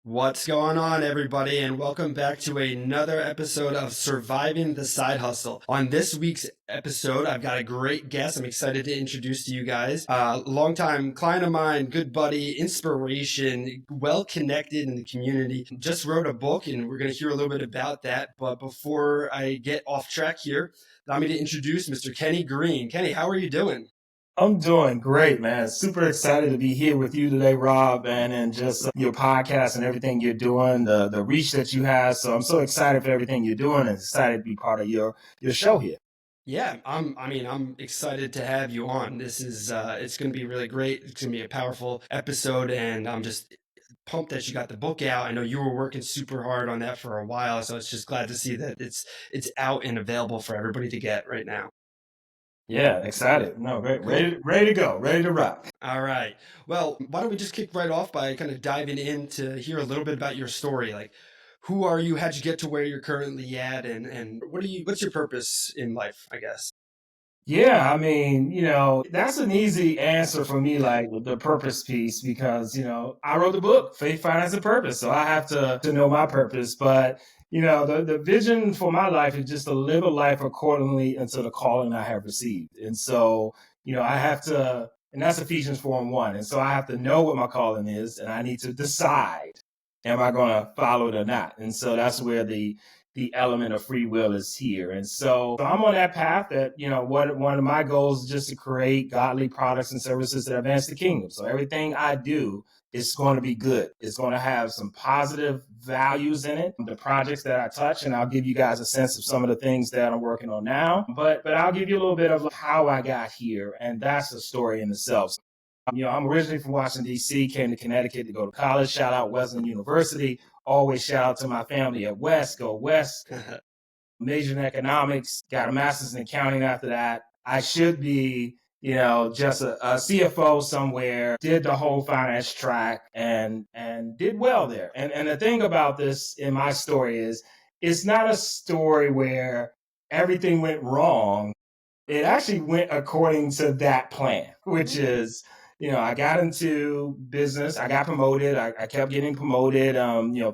What's going on, everybody, and welcome back to another episode of Surviving the Side Hustle. On this week's episode, I've got a great guest I'm excited to introduce to you guys. Longtime client of mine, good buddy, inspiration, well connected in the community. Just wrote a book, and we're going to hear a little bit about that. But before I get off track here, allow me to introduce Mr. Kenny Green. Kenny, how are you doing? I'm doing great, man. Super excited to be here with you today, Rob, and just your podcast and everything you're doing, the reach that you have. So I'm so excited for everything you're doing and excited to be part of your show here. Yeah, I'm excited to have you on. This is it's going to be really great. It's going to be a powerful episode, and I'm just pumped that you got the book out. I know you were working super hard on that for a while, so it's just glad to see that it's out and available for everybody to get right now. Yeah, excited. No, ready to go, ready to rock. All right. Well, why don't we just kick right off by kind of diving in to hear a little bit about your story? Like, who are you? How'd you get to where you're currently at? And what's your purpose in life, I guess? Yeah, I mean, that's an easy answer for me, like with the purpose piece, because, I wrote the book, Faith, Finance, and Purpose. So I have to know my purpose. But, the vision for my life is just to live a life accordingly unto the calling I have received. And so, I have to, and that's Ephesians 4:1. And so I have to know what my calling is, and I need to decide, am I going to follow it or not? And so that's where the element of free will is here. And so I'm on that path that, one of my goals is just to create godly products and services that advance the kingdom. So everything I do is going to be good. It's going to have some positive values in it. The projects that I touch, and I'll give you guys a sense of some of the things that I'm working on now, but I'll give you a little bit of how I got here. And that's a story in itself. I'm originally from Washington, D.C., came to Connecticut to go to college. Shout out Wesleyan University. Always shout out to my family at West. Go West. Majored in economics. Got a master's in accounting after that. I should be, just a CFO somewhere. Did the whole finance track and did well there. And the thing about this in my story is it's not a story where everything went wrong. It actually went according to that plan, which is, I got into business. I got promoted. I kept getting promoted.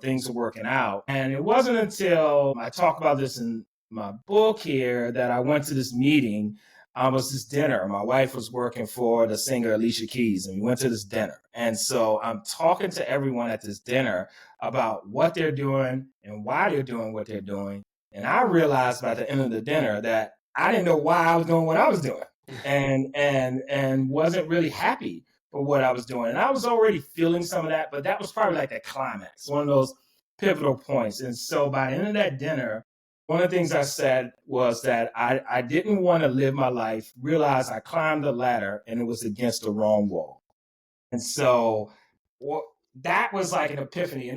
Things were working out. And it wasn't until I talk about this in my book here that I went to this meeting. It was this dinner. My wife was working for the singer Alicia Keys, and we went to this dinner. And so I'm talking to everyone at this dinner about what they're doing and why they're doing what they're doing. And I realized by the end of the dinner that I didn't know why I was doing what I was doing, and wasn't really happy for what I was doing. And I was already feeling some of that, but that was probably like the climax, one of those pivotal points. And so by the end of that dinner, one of the things I said was that I didn't want to live my life, realize I climbed the ladder and it was against the wrong wall. And so that was like an epiphany.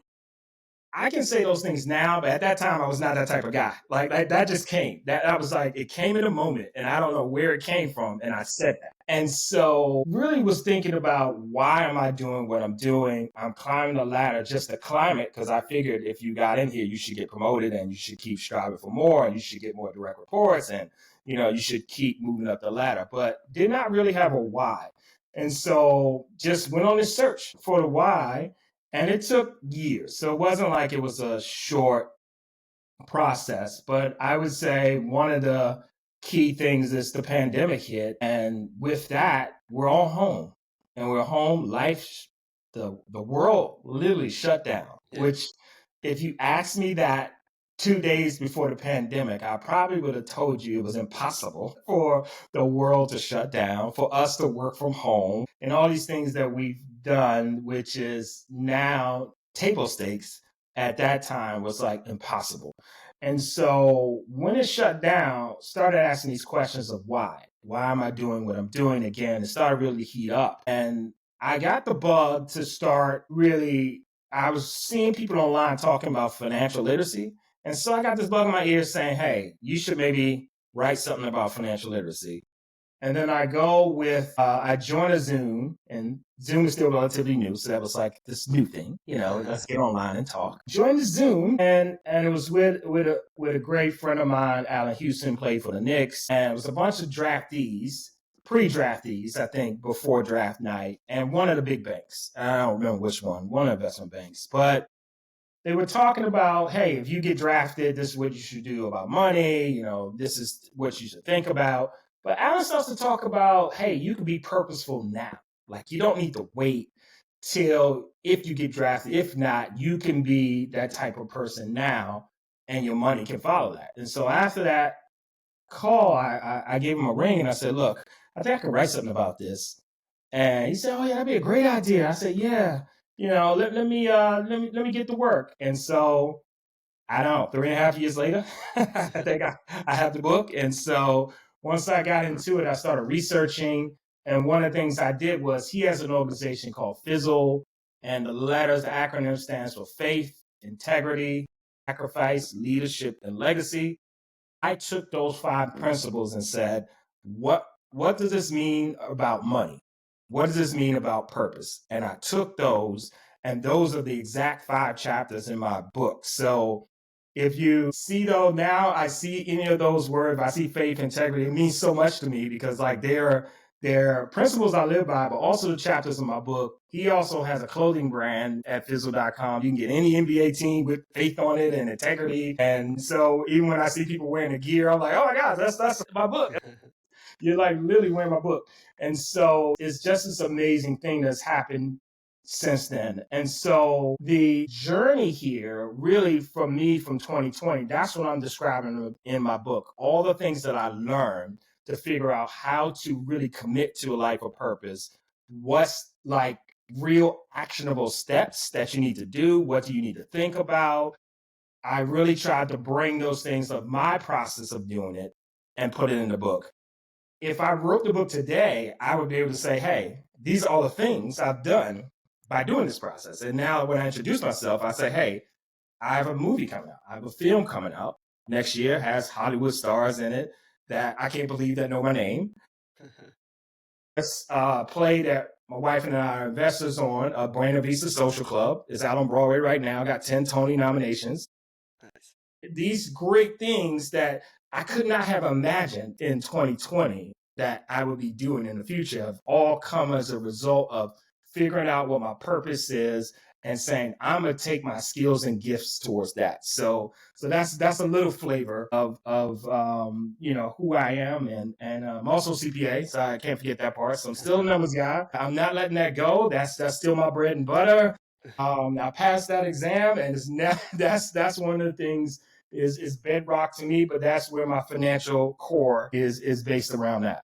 I can say those things now, but at that time I was not that type of guy. Like that just came. That I was like, it came in a moment, and I don't know where it came from, and I said that. And so really was thinking about, why am I doing what I'm doing? I'm climbing the ladder just to climb it, because I figured if you got in here, you should get promoted, and you should keep striving for more, and you should get more direct reports, and you should keep moving up the ladder. But did not really have a why. And so just went on this search for the why, and it took years. So it wasn't like it was a short process, but I would say one of the key things is the pandemic hit. And with that, we're all home, and we're home. The world literally shut down, Yeah. which if you asked me that 2 days before the pandemic, I probably would have told you it was impossible for the world to shut down, for us to work from home, and all these things that we've done, which is now table stakes. At that time was like impossible. And so when it shut down, started asking these questions of why. Why am I doing what I'm doing again? It started really to heat up. And I got the bug to start really, I was seeing people online talking about financial literacy. And so I got this bug in my ear saying, hey, you should maybe write something about financial literacy. And then I joined a Zoom, and Zoom is still relatively new. So that was like this new thing, let's get online and talk. Joined the Zoom, and it was with a great friend of mine, Alan Houston, played for the Knicks. And it was a bunch of draftees, pre-draftees, I think, before draft night, and one of the big banks. I don't remember which one of the investment banks. But they were talking about, hey, if you get drafted, this is what you should do about money. This is what you should think about. But Alan starts to talk about, hey, you can be purposeful now. Like, you don't need to wait till if you get drafted. If not, you can be that type of person now, and your money can follow that. And so after that call, I gave him a ring and I said, look, I think I can write something about this. And he said, "Oh yeah, that'd be a great idea." I said, "Yeah, let me get to work." And so I don't know, 3.5 years later, I think I have the book. And so once I got into it, I started researching. And one of the things I did was he has an organization called Fizzle, and the acronym stands for Faith, Integrity, Sacrifice, Leadership, and Legacy. I took those 5 principles and said, what does this mean about money? What does this mean about purpose? And I took those, and those are the exact 5 chapters in my book. So if you see though, now I see any of those words, I see faith, integrity, it means so much to me because like they're principles I live by, but also the chapters in my book. He also has a clothing brand at fizzle.com. You can get any NBA team with faith on it and integrity. And so even when I see people wearing the gear, I'm like, oh my gosh, that's my book. You're like literally wearing my book. And so it's just this amazing thing that's happened since then. And so the journey here really for me from 2020, that's what I'm describing in my book. All the things that I learned to figure out how to really commit to a life of purpose. What's like real actionable steps that you need to do? What do you need to think about? I really tried to bring those things of my process of doing it and put it in the book. If I wrote the book today, I would be able to say, hey, these are all the things I've done by doing this process. And now when I introduce myself, I say, hey, I have a movie coming out. I have a film coming out next year, has Hollywood stars in it that I can't believe that know my name. It's a play that my wife and I are investors on, Buena Vista Social Club. It's out on Broadway right now. Got 10 Tony nominations. Nice. These great things that I could not have imagined in 2020 that I would be doing in the future have all come as a result of figuring out what my purpose is and saying, I'm going to take my skills and gifts towards that. So that's a little flavor of who I am. And I'm also CPA, so I can't forget that part. So I'm still a numbers guy. I'm not letting that go. That's still my bread and butter. I passed that exam, and it's now, that's one of the things is bedrock to me, but that's where my financial core is based around that.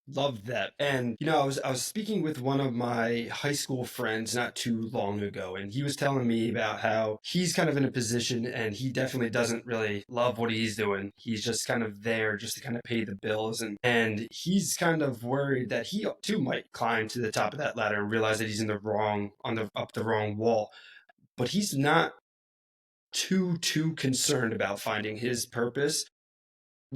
Loved that. And I was speaking with one of my high school friends not too long ago, and he was telling me about how he's kind of in a position and he definitely doesn't really love what he's doing. He's just kind of there just to kind of pay the bills, and he's kind of worried that he too might climb to the top of that ladder and realize that he's up the wrong wall. But he's not too concerned about finding his purpose.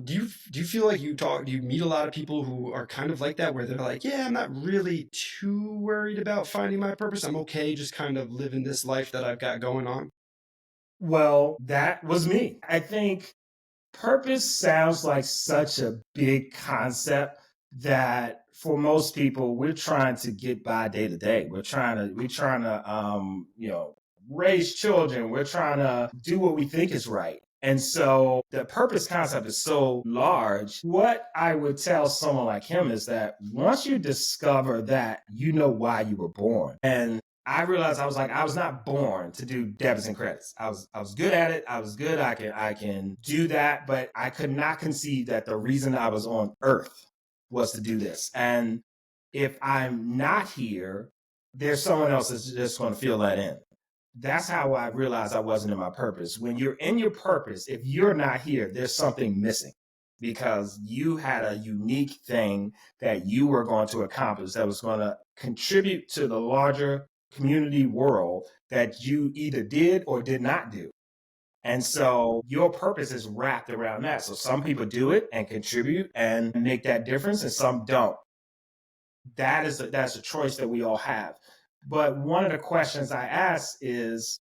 Do you feel like do you meet a lot of people who are kind of like that, where they're like, yeah, I'm not really too worried about finding my purpose. I'm okay just kind of living this life that I've got going on? Well, that was me. I think purpose sounds like such a big concept that for most people, we're trying to get by day to day. We're trying to raise children. We're trying to do what we think is right. And so the purpose concept is so large. What I would tell someone like him is that once you discover that, you know why you were born. And I realized I was not born to do debits and credits. I was good at it. I was good. I can do that, but I could not conceive that the reason I was on earth was to do this. And if I'm not here, there's someone else that's just going to fill that in. That's how I realized I wasn't in my purpose. When you're in your purpose, if you're not here, there's something missing because you had a unique thing that you were going to accomplish that was going to contribute to the larger community world that you either did or did not do. And so your purpose is wrapped around that. So some people do it and contribute and make that difference, and some don't. That's a choice that we all have. But one of the questions I ask is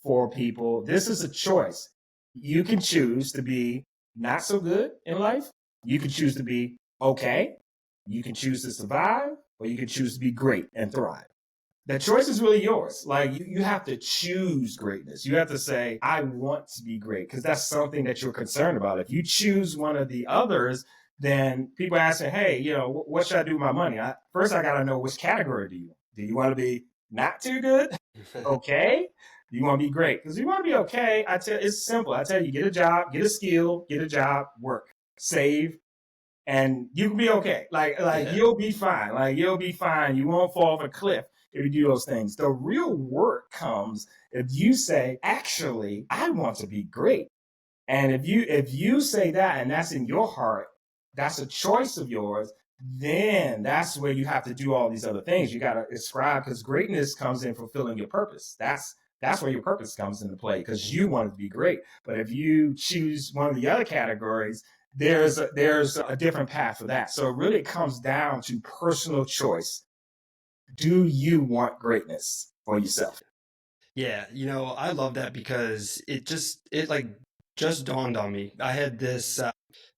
for people, this is a choice. You can choose to be not so good in life. You can choose to be okay. You can choose to survive, or you can choose to be great and thrive. the choice is really yours. Like you have to choose greatness. You have to say, I want to be great, because that's something that you're concerned about. If you choose one of the others, then people ask me, hey, what should I do with my money? First, I got to know which category do you want. Do you want to be not too good? Okay. Do you want to be great? Because you want to be okay. It's simple. I tell you, get a job, get a skill, get a job, work, save, and you can be okay. Like Yeah. you'll be fine. Like you'll be fine. You won't fall off a cliff if you do those things. The real work comes if you say, actually, I want to be great. And if you say that and that's in your heart, that's a choice of yours, then that's where you have to do all these other things. You got to ascribe, because greatness comes in fulfilling your purpose. That's where your purpose comes into play, because you want to be great. But if you choose one of the other categories, there's a different path for that. So it really comes down to personal choice. Do you want greatness for yourself? Yeah, I love that because it like just dawned on me. I had this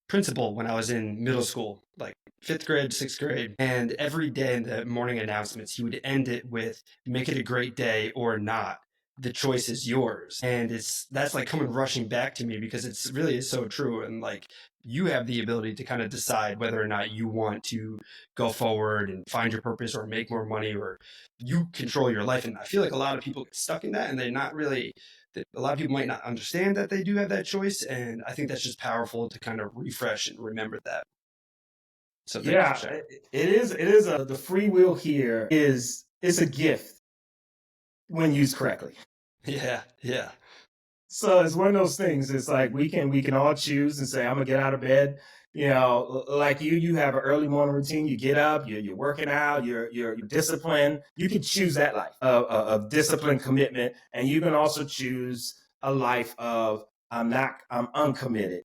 principal when I was in middle school, like fifth grade, sixth grade, and every day in the morning announcements, he would end it with "Make it a great day or not. The choice is yours." And that's like coming rushing back to me because it's really is so true. And like you have the ability to kind of decide whether or not you want to go forward and find your purpose or make more money, or you control your life. And I feel like a lot of people get stuck in that and they're not really that a lot of people might not understand that they do have that choice. And I think that's just powerful to kind of refresh and remember that. So thank you for Yeah, sharing. it is. It is the free will here is it's a gift when used correctly. Yeah, yeah, So it's one of those things. It's like we can all choose and say, I'm gonna get out of bed. Like you have an early morning routine. You get up, you're working out, you're disciplined. You can choose that life of discipline, commitment, and you can also choose a life of I'm uncommitted.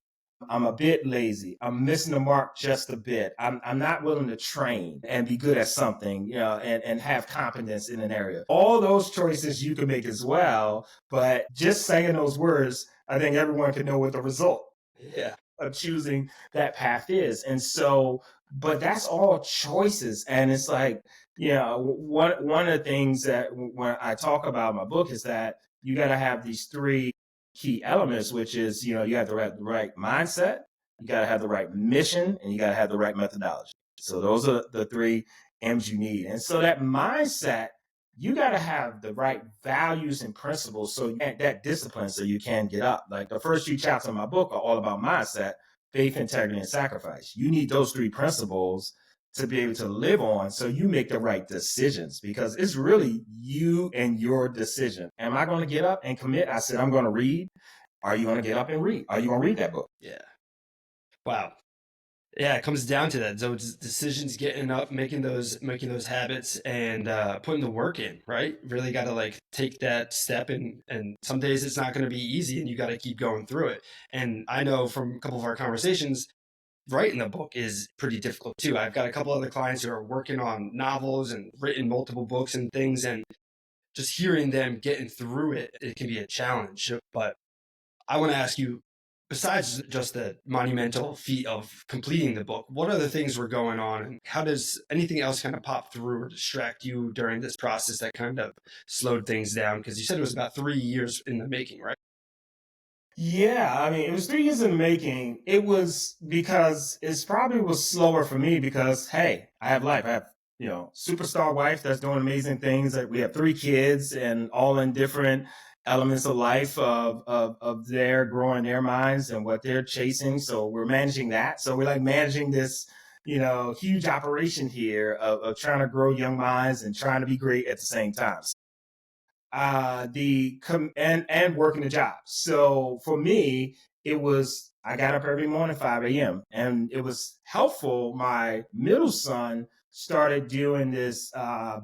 I'm a bit lazy. I'm missing the mark just a bit. I'm not willing to train and be good at something, and have competence in an area. All those choices you can make as well, but just saying those words, I think everyone can know what the result yeah, of choosing that path is. And so, but that's all choices. And it's like, one of the things that when I talk about my book is that you got to have these three key elements, which is, you have to have the right mindset, you got to have the right mission, and you got to have the right methodology. So those are the three M's you need. And so that mindset, you got to have the right values and principles, so that discipline, so you can get up. Like the first few chapters of my book are all about mindset, faith, integrity, and sacrifice. You need those three principles to be able to live on, so you make the right decisions, because it's really you and your decision. Am I going to get up and commit? I said, I'm going to read. Are you going to get up and read? Are you going to read that book? yeah. Wow. Yeah, it comes down to that. So it's decisions, getting up, making those habits, and putting the work in. Right? Really got to like take that step, and some days it's not going to be easy, and you got to keep going through it. And I know from a couple of our conversations, writing a book is pretty difficult too. I've got a couple other clients who are working on novels and written multiple books and things, and just hearing them getting through it, it can be a challenge. But I want to ask you, besides just the monumental feat of completing the book, what other things were going on, and how does anything else kind of pop through or distract you during this process that kind of slowed things down? Because you said it was about 3 years in the making, right? Yeah, I mean, it was 3 years in the making. It was because it's probably was slower for me because, hey, I have life. I have, superstar wife that's doing amazing things. Like we have three kids and all in different elements of life of their growing their minds and what they're chasing. So we're managing that. So we're like managing this, huge operation here of trying to grow young minds and trying to be great at the same time. And working a job. So for me, it was I got up every morning 5 a.m. and it was helpful. My middle son started doing this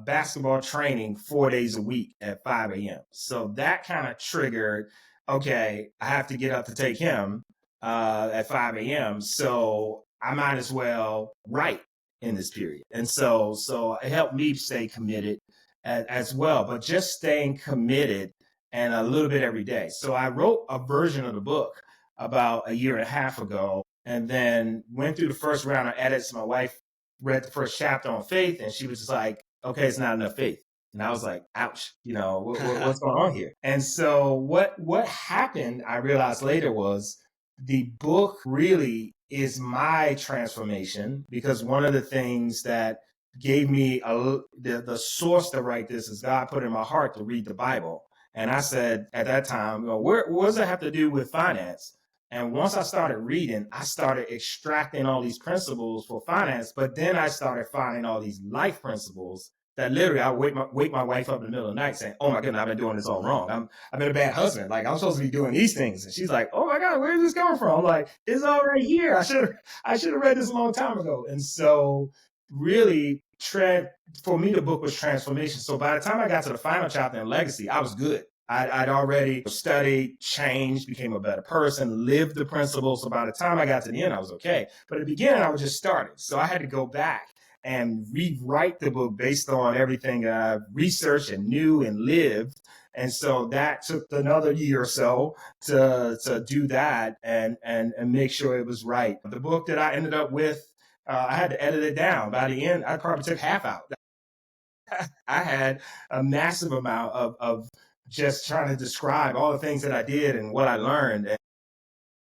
basketball training 4 days a week at 5 a.m. So that kind of triggered. Okay, I have to get up to take him at 5 a.m. So I might as well write in this period. And so it helped me stay committed as well, but just staying committed and a little bit every day. So I wrote a version of the book about a year and a half ago, and then went through the first round of edits. My wife read the first chapter on faith, and she was just like, okay, it's not enough faith. And I was like, ouch, what's going on here? And so what happened, I realized later, was the book really is my transformation, because one of the things that gave me the source to write this is God put in my heart to read the Bible. And I said at that time, what does that have to do with finance? And once I started reading, I started extracting all these principles for finance, but then I started finding all these life principles that literally I wake my wife up in the middle of the night saying, "Oh my goodness, I've been doing this all wrong. I've been a bad husband. Like, I'm supposed to be doing these things." And she's like, "Oh my God, where is this coming from?" I'm like, "It's all right here. I should have read this a long time ago." And so really for me, the book was transformation. So by the time I got to the final chapter in Legacy, I was good. I'd already studied, changed, became a better person, lived the principles. So by the time I got to the end, I was okay. But at the beginning, I was just starting. So I had to go back and rewrite the book based on everything that I researched and knew and lived. And so that took another year or so to do that and make sure it was right. The book that I ended up with, I had to edit it down. By the end, I probably took half out. I had a massive amount of just trying to describe all the things that I did and what I learned. And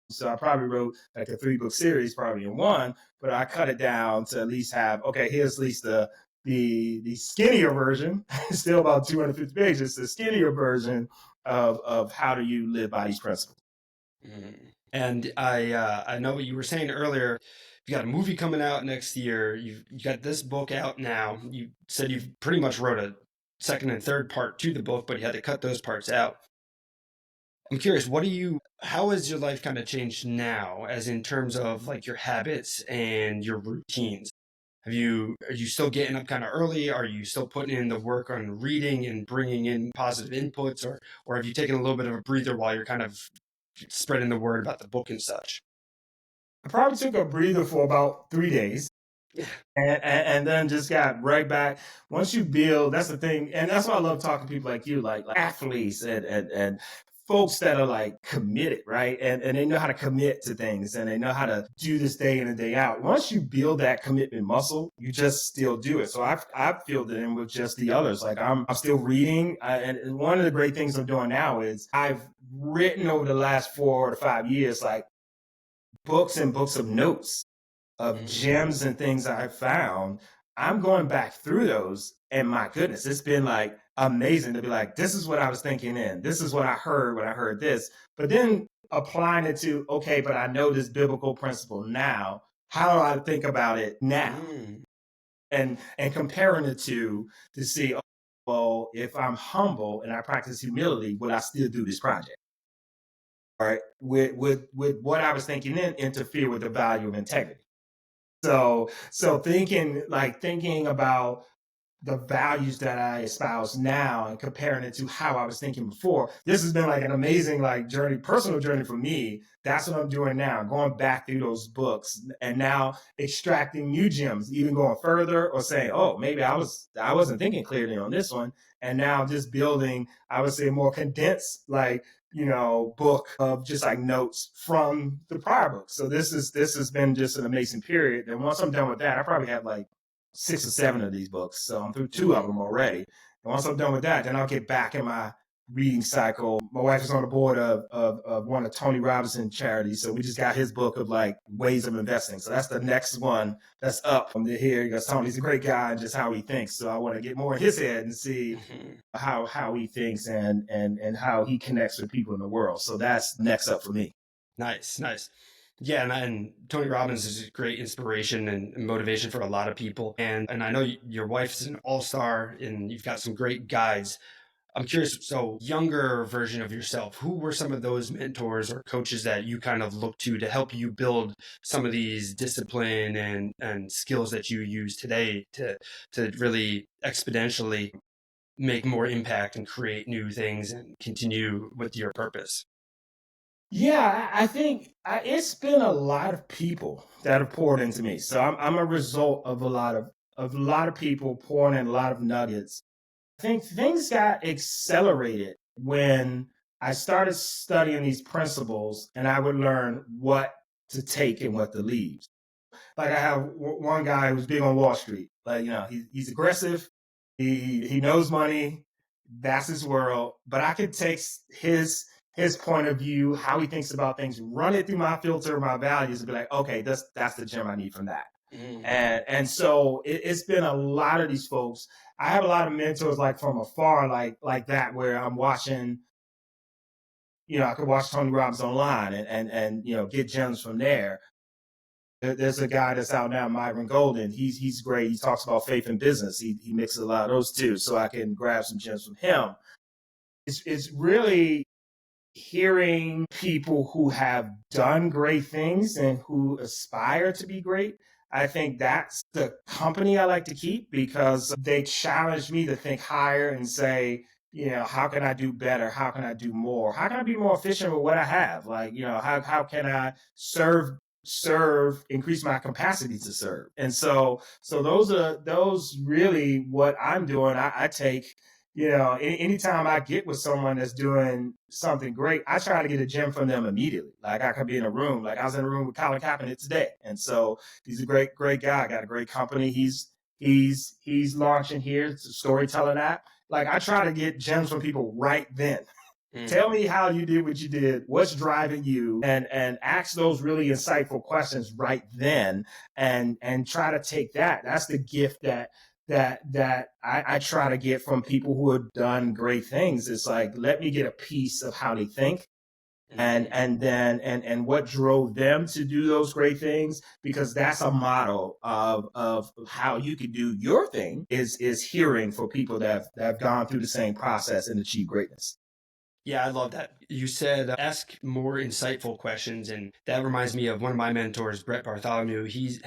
so I probably wrote like a 3-book series probably in one, but I cut it down to at least have, okay, here's at least the skinnier version, still about 250 pages, the skinnier version of how do you live by these principles. Mm. And I know what you were saying earlier. You got a movie coming out next year. You got this book out now. You said you've pretty much wrote a second and third part to the book, but you had to cut those parts out. I'm curious, how has your life kind of changed now, as in terms of like your habits and your routines? Are you still getting up kind of early? Are you still putting in the work on reading and bringing in positive inputs, or have you taken a little bit of a breather while you're kind of spreading the word about the book and such? I probably took a breather for about 3 days. Yeah. And then just got right back. Once you build, that's the thing. And that's why I love talking to people like you, like athletes and folks that are like committed, right? And they know how to commit to things and they know how to do this day in and day out. Once you build that commitment muscle, you just still do it. So I've filled it in with just the others. Like I'm still reading. And one of the great things I'm doing now is I've written over the last 4 to 5 years, like books and books of notes of gems and things I found. I'm going back through those, and my goodness, it's been like amazing to be like, this is what I was thinking in, this is what I heard when I heard this, but then applying it to, okay, but I know this biblical principle now. How do I think about it now? Mm. And comparing it to see, oh, well, if I'm humble and I practice humility, would I still do this project? All right, with what I was thinking in interfere with the value of integrity. So thinking about the values that I espouse now and comparing it to how I was thinking before, this has been like an amazing like journey, personal journey for me. That's what I'm doing now, going back through those books and now extracting new gems, even going further or saying, oh, maybe I wasn't thinking clearly on this one. And now just building, I would say, a more condensed like book of just like notes from the prior book. So this has been just an amazing period. And once I'm done with that, I probably have like 6 or 7 of these books. So I'm through 2 of them already. And once I'm done with that, then I'll get back in my reading cycle. My wife is on the board of one of Tony Robinson's charities. So we just got his book of like ways of investing. So that's the next one that's up from here, because Tony's a great guy and just how he thinks. So I want to get more in his head and see how he thinks and how he connects with people in the world. So that's next up for me. Nice, nice. Yeah, and Tony Robbins is a great inspiration and motivation for a lot of people. And I know your wife's an all-star and you've got some great guides. I'm curious, so younger version of yourself, who were some of those mentors or coaches that you kind of look to help you build some of these discipline and skills that you use today to really exponentially make more impact and create new things and continue with your purpose? Yeah, I think it's been a lot of people that have poured into me. So I'm a result of a lot of people pouring in a lot of nuggets. I think things got accelerated when I started studying these principles, and I would learn what to take and what to leave. Like I have one guy who's big on Wall Street. Like he's aggressive. He knows money. That's his world. But I could take his point of view, how he thinks about things, run it through my filter, my values, and be like, okay, that's the gem I need from that. Mm. And so it's been a lot of these folks. I have a lot of mentors like from afar, like that, where I'm watching. I could watch Tony Robbins online and get gems from there. There's a guy that's out now, Myron Golden. He's great. He talks about faith and business. He mixes a lot of those too, so I can grab some gems from him. It's really hearing people who have done great things and who aspire to be great. I think that's the company I like to keep because they challenge me to think higher and say, how can I do better? How can I do more? How can I be more efficient with what I have? Like, how can I serve, increase my capacity to serve? And so those really what I'm doing. I take anytime I get with someone that's doing something great, I try to get a gem from them immediately. Like I could be in a room, like I was in a room with Colin Kaepernick today. And so he's a great guy, got a great company. He's launching here. It's a storytelling app. Like I try to get gems from people right then. Tell me how you did what you did, what's driving you, and ask those really insightful questions right then and try to take that. That's the gift that I try to get from people who have done great things. It's like, let me get a piece of how they think and then what drove them to do those great things, because that's a model of how you could do your thing is hearing for people that have gone through the same process and achieved greatness. Yeah, I love that. You said ask more insightful questions, and that reminds me of one of my mentors, Brett Bartholomew. He's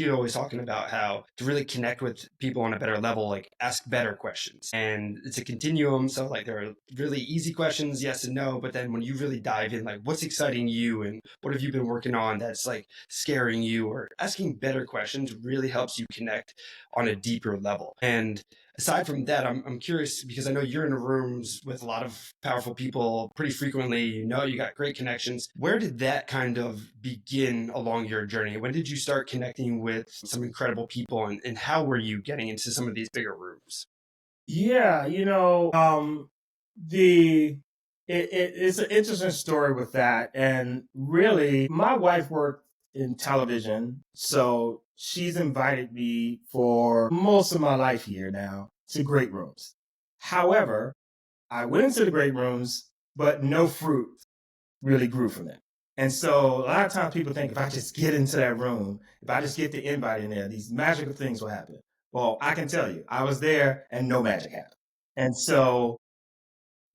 always talking about how to really connect with people on a better level, like ask better questions. And it's a continuum. So like there are really easy questions, yes and no, but then when you really dive in, like what's exciting you and what have you been working on that's like scaring you, or asking better questions really helps you connect on a deeper level. And aside from that, I'm curious because I know you're in rooms with a lot of powerful people pretty frequently. You got great connections. Where did that kind of begin along your journey? When did you start connecting with some incredible people, and how were you getting into some of these bigger rooms? Yeah, the it's an interesting story with that. And really, my wife worked in television, so she's invited me for most of my life here now to great rooms. However, I went into the great rooms, but no fruit really grew from it. And so a lot of times people think if I just get into that room, if I just get the invite in there, these magical things will happen. Well, I can tell you, I was there and no magic happened. And so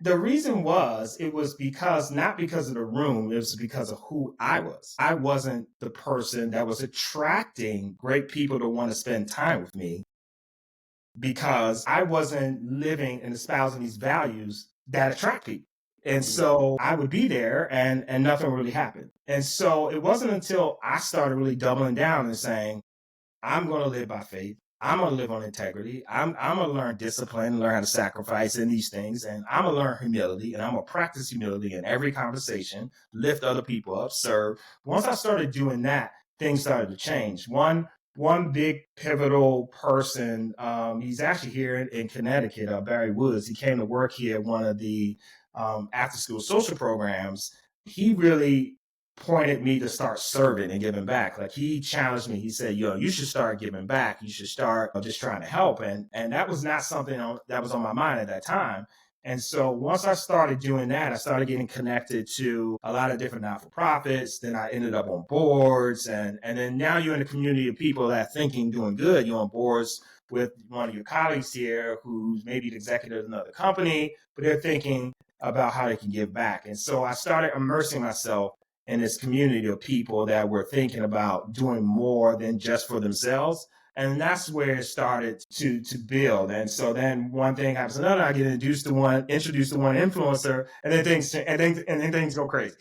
the reason it was because, not because of the room, it was because of who I was. I wasn't the person that was attracting great people to want to spend time with me because I wasn't living and espousing these values that attract people. And so I would be there and nothing really happened. And so it wasn't until I started really doubling down and saying, I'm going to live by faith. I'm going to live on integrity. I'm going to learn discipline, learn how to sacrifice in these things. And I'm going to learn humility, and I'm going to practice humility in every conversation, lift other people up, serve. Once I started doing that, things started to change. One big pivotal person, he's actually here in Connecticut, Barry Woods. He came to work here at one of the after school social programs. He really pointed me to start serving and giving back. Like he challenged me. He said, "Yo, you should start giving back. You should start just trying to help." And that was not something that was on my mind at that time. And so once I started doing that, I started getting connected to a lot of different not-for-profits. Then I ended up on boards, and then now you're in a community of people that are thinking, doing good. You're on boards with one of your colleagues here who's maybe the executive of another company, but they're thinking about how they can give back. And so I started immersing myself in this community of people that were thinking about doing more than just for themselves. And that's where it started to build. And so then one thing happens to another. I get introduced to one influencer, and then things go crazy.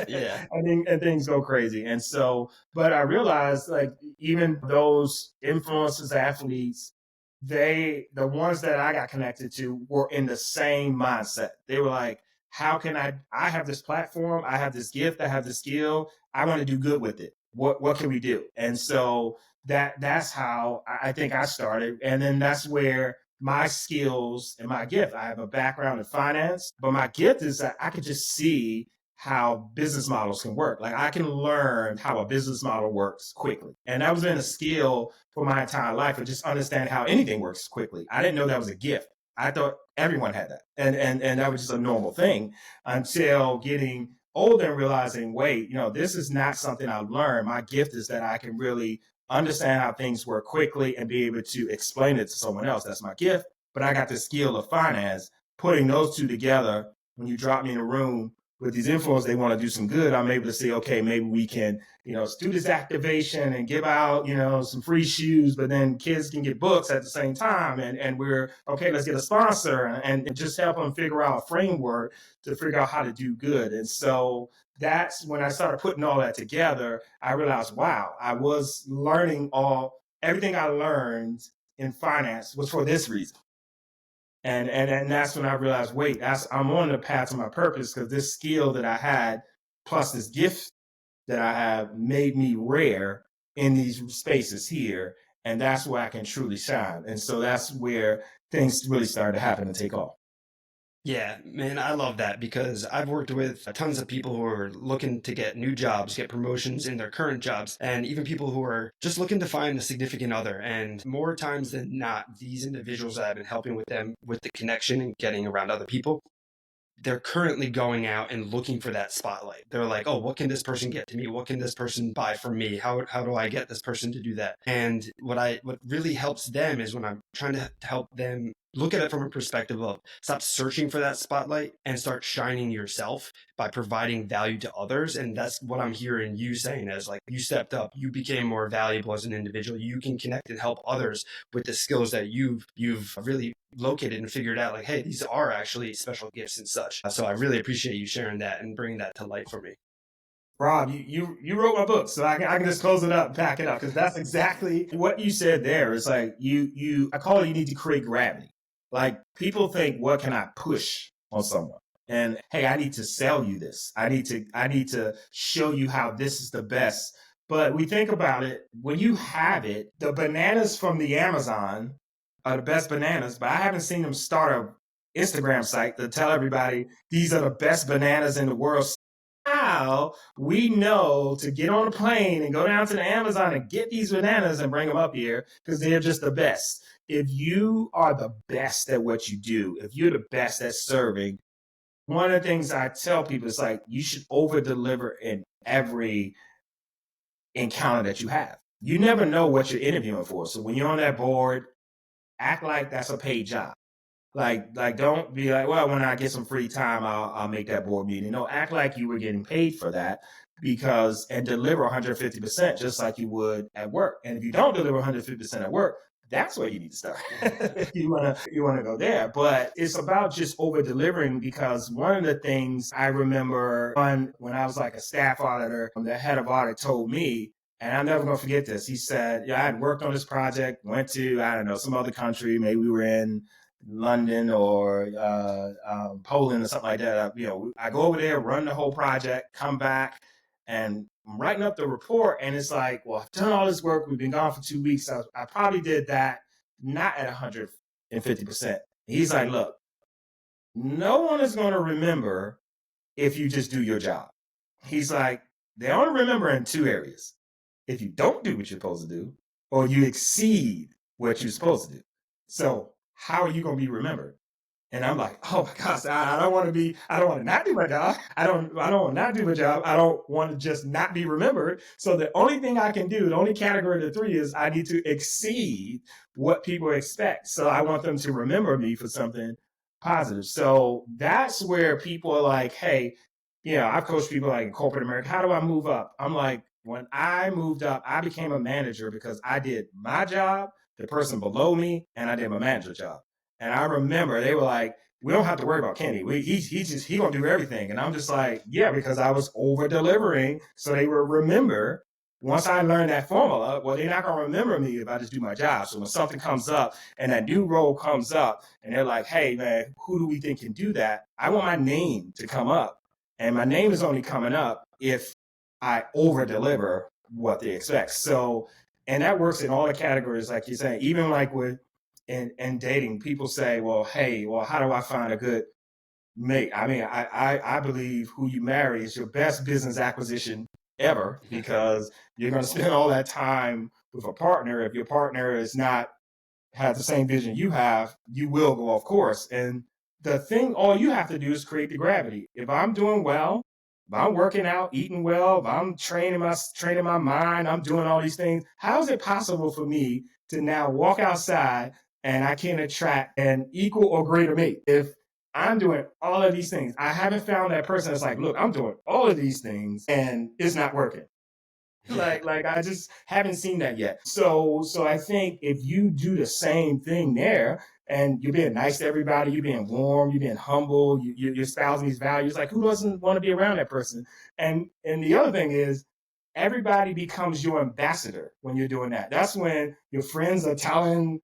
Yeah. and things go crazy. And so, but I realized like even those influencers, athletes, the ones that I got connected to were in the same mindset. They were like, how can I have this platform, I have this gift, I have this skill, I want to do good with it. What can we do? And so that's how I think I started. And then that's where my skills and my gift. I have a background in finance, but my gift is that I could just see how business models can work. Like I can learn how a business model works quickly. And that was been a skill for my entire life of just understanding how anything works quickly. I didn't know that was a gift. I thought everyone had that. And that was just a normal thing until getting older and realizing, wait, this is not something I learned. My gift is that I can really understand how things work quickly and be able to explain it to someone else. That's my gift. But I got the skill of finance. Putting those two together, when you drop me in a room with these influencers, they want to do some good. I'm able to say, okay, maybe we can, do this activation and give out, some free shoes, but then kids can get books at the same time. And we're, okay, let's get a sponsor and just help them figure out a framework to figure out how to do good. And so that's when I started putting all that together. I realized, wow, I was learning everything I learned in finance was for this reason. And that's when I realized, wait, I'm on the path to my purpose because this skill that I had, plus this gift that I have, made me rare in these spaces here. And that's where I can truly shine. And so that's where things really started to happen and take off. Yeah, man, I love that because I've worked with tons of people who are looking to get new jobs, get promotions in their current jobs, and even people who are just looking to find a significant other. And more times than not, these individuals that I've been helping with them with the connection and getting around other people, they're currently going out and looking for that spotlight. They're like, oh, what can this person get to me? What can this person buy from me? How do I get this person to do that? And what really helps them is when I'm trying to help them look at it from a perspective of stop searching for that spotlight and start shining yourself by providing value to others. And that's what I'm hearing you saying as like you stepped up, you became more valuable as an individual. You can connect and help others with the skills that you've really located and figured out like, hey, these are actually special gifts and such. So I really appreciate you sharing that and bringing that to light for me. Rob, you wrote my book, so I can just close it up, pack it up, because that's exactly what you said there. It's like I call it, you need to create gravity. Like people think, what can I push on someone? And hey, I need to sell you this. I need to show you how this is the best. But we think about it, when you have it, the bananas from the Amazon are the best bananas, but I haven't seen them start a Instagram site to tell everybody these are the best bananas in the world. Now we know to get on a plane and go down to the Amazon and get these bananas and bring them up here because they're just the best. If you are the best at what you do, if you're the best at serving, one of the things I tell people is like you should over deliver in every encounter that you have. You never know what you're interviewing for. So when you're on that board, act like that's a paid job. Like don't be like, well, when I get some free time, I'll make that board meeting. No, act like you were getting paid for that and deliver 150% just like you would at work. And if you don't deliver 150% at work, that's where you need to start. you wanna go there. But it's about just over delivering because one of the things I remember when I was like a staff auditor, the head of audit told me, and I'm never gonna forget this. He said, yeah, I had worked on this project, went to, I don't know, some other country, maybe we were in London or Poland or something like that. I go over there, run the whole project, come back, and I'm writing up the report. And it's like, well, I've done all this work. We've been gone for 2 weeks. I probably did that not at 150%. He's like, look, no one is going to remember if you just do your job. He's like, they only remember in 2 areas. If you don't do what you're supposed to do, or you exceed what you're supposed to do. So how are you going to be remembered? And I'm like, oh my gosh, I don't want to not do my job. I don't want to not do my job. I don't want to just not be remembered. So the only thing I can do, the only category of the 3 is I need to exceed what people expect. So I want them to remember me for something positive. So that's where people are like, hey, I've coached people like in corporate America. How do I move up? I'm like, when I moved up, I became a manager because I did my job, the person below me, and I did my manager job. And I remember they were like, we don't have to worry about Kenny. He gonna do everything. And I'm just like, yeah, because I was over delivering. So they will remember once I learned that formula, well, they're not gonna remember me if I just do my job. So when something comes up and that new role comes up and they're like, hey man, who do we think can do that? I want my name to come up. And my name is only coming up if I over deliver what they expect. So, and that works in all the categories, like you're saying, even like with in dating, people say, well, hey, well, how do I find a good mate? I mean, I believe who you marry is your best business acquisition ever, because you're going to spend all that time with a partner. If your partner is not have the same vision you have, you will go off course. And the thing, all you have to do is create the gravity. If I'm doing well, if I'm working out, eating well, if I'm training my mind, I'm doing all these things, how is it possible for me to now walk outside and I can attract an equal or greater mate? If I'm doing all of these things, I haven't found that person that's like, look, I'm doing all of these things and it's not working. Like I just haven't seen that yet. So I think if you do the same thing there, and you're being nice to everybody, you're being warm, you're being humble, you're espousing these values, like who doesn't want to be around that person? And the other thing is, everybody becomes your ambassador when you're doing that. That's when your friends are telling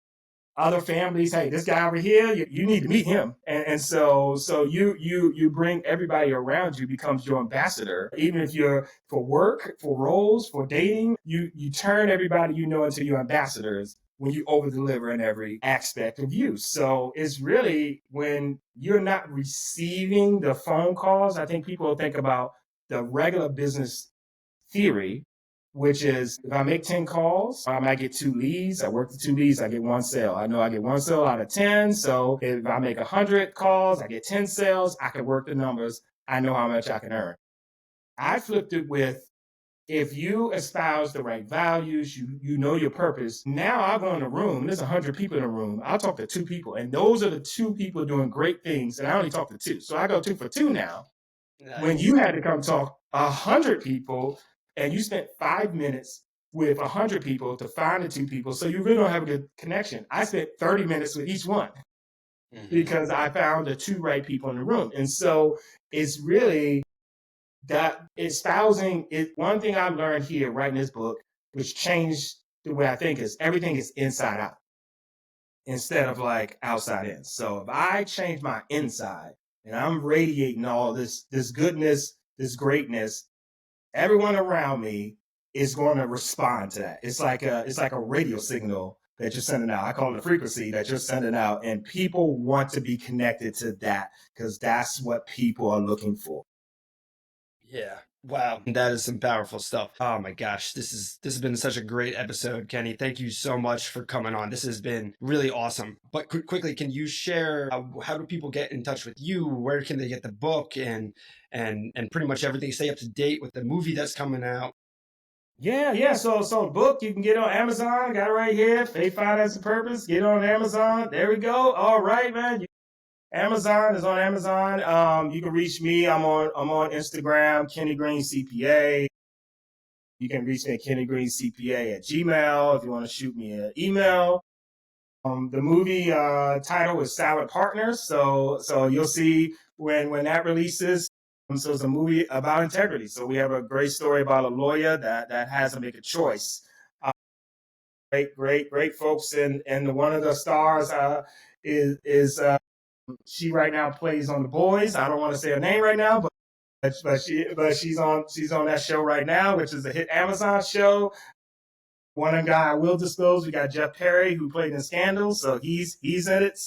other families, hey, this guy over here, you need to meet him. And so you bring everybody around you becomes your ambassador. Even if you're for work, for roles, for dating, you turn everybody you know into your ambassadors when you over deliver in every aspect of you. So it's really when you're not receiving the phone calls. I think people think about the regular business theory, which is if I make 10 calls, I might get 2 leads. I work the 2 leads, I get 1 sale. I know I get 1 sale out of 10. So if I make 100 calls, I get 10 sales. I can work the numbers. I know how much I can earn. I flipped it with, if you espouse the right values, you know your purpose. Now I'll go in a room. There's 100 people in a room. I'll talk to 2 people, and those are the 2 people doing great things. And I only talk to 2, so I go 2 for 2 now. Nice. When you had to come talk 100 people, and you spent 5 minutes with 100 people to find the 2 people, so you really don't have a good connection. I spent 30 minutes with each one because I found the 2 right people in the room. And so it's really that espousing it. One thing I learned here writing this book, which changed the way I think, is everything is inside out instead of like outside in. So if I change my inside and I'm radiating all this goodness, this greatness, everyone around me is going to respond to that. It's like a radio signal that you're sending out. I call it a frequency that you're sending out, and people want to be connected to that because that's what people are looking for. Yeah. Wow. That is some powerful stuff. Oh my gosh. This has been such a great episode, Kenny. Thank you so much for coming on. This has been really awesome. But quickly, can you share how do people get in touch with you? Where can they get the book and pretty much everything? Stay up to date with the movie that's coming out. Yeah. So the book you can get on Amazon. Got it right here. Faith, Finance, and Purpose. Get it on Amazon. There we go. All right, man. Amazon is on Amazon. You can reach me. I'm on Instagram, Kenny Green CPA. You can reach me at kennygreencpa@gmail if you want to shoot me an email. The movie title is Silent Partners. So you'll see when that releases. So it's a movie about integrity. So we have a great story about a lawyer that has to make a choice. Great folks, and one of the stars is she right now plays on The Boys. I don't want to say her name right now, but she's on that show right now, which is a hit Amazon show. One guy I will disclose, we got Jeff Perry, who played in Scandal, so he's in it.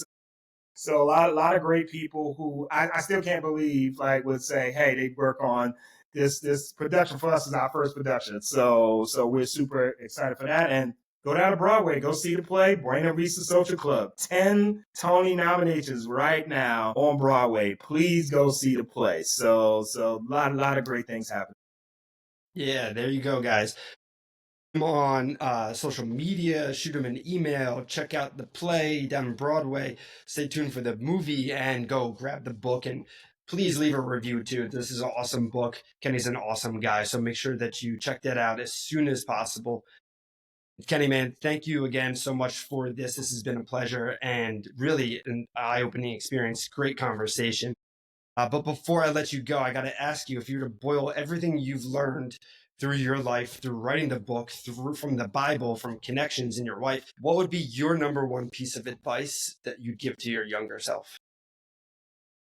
So a lot of great people who I still can't believe would say, hey, they work on this production. For us is our first production. So we're super excited for that. And go down to Broadway, go see the play, Buena Vista Social Club. 10 Tony nominations right now on Broadway. Please go see the play. So a lot of great things happen. Yeah, there you go, guys. I'm on social media, shoot them an email, check out the play down in Broadway, stay tuned for the movie, and go grab the book. And please leave a review too. This is an awesome book. Kenny's an awesome guy, so make sure that you check that out as soon as possible. Kenny, man, thank you again so much for this. This has been a pleasure and really an eye-opening experience. Great conversation. But before I let you go, I got to ask you, if you were to boil everything you've learned through your life, through writing the book, through from the Bible, from connections in your life, what would be your number one piece of advice that you'd give to your younger self?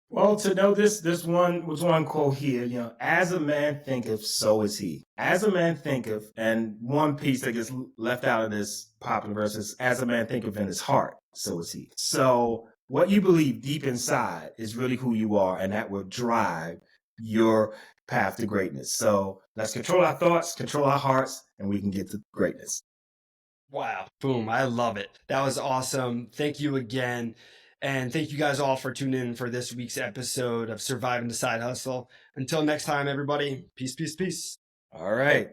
Well, to know this one was one quote here, as a man thinketh, so is he. As a man thinketh, and one piece that gets left out of this popular verse is, as a man thinketh in his heart. so is he. So what you believe deep inside is really who you are, and that will drive your path to greatness. So let's control our thoughts, control our hearts, and we can get to greatness. Wow. Boom. I love it. That was awesome. Thank you again. And thank you guys all for tuning in for this week's episode of Surviving the Side Hustle. Until next time, everybody, peace, peace, peace. All right.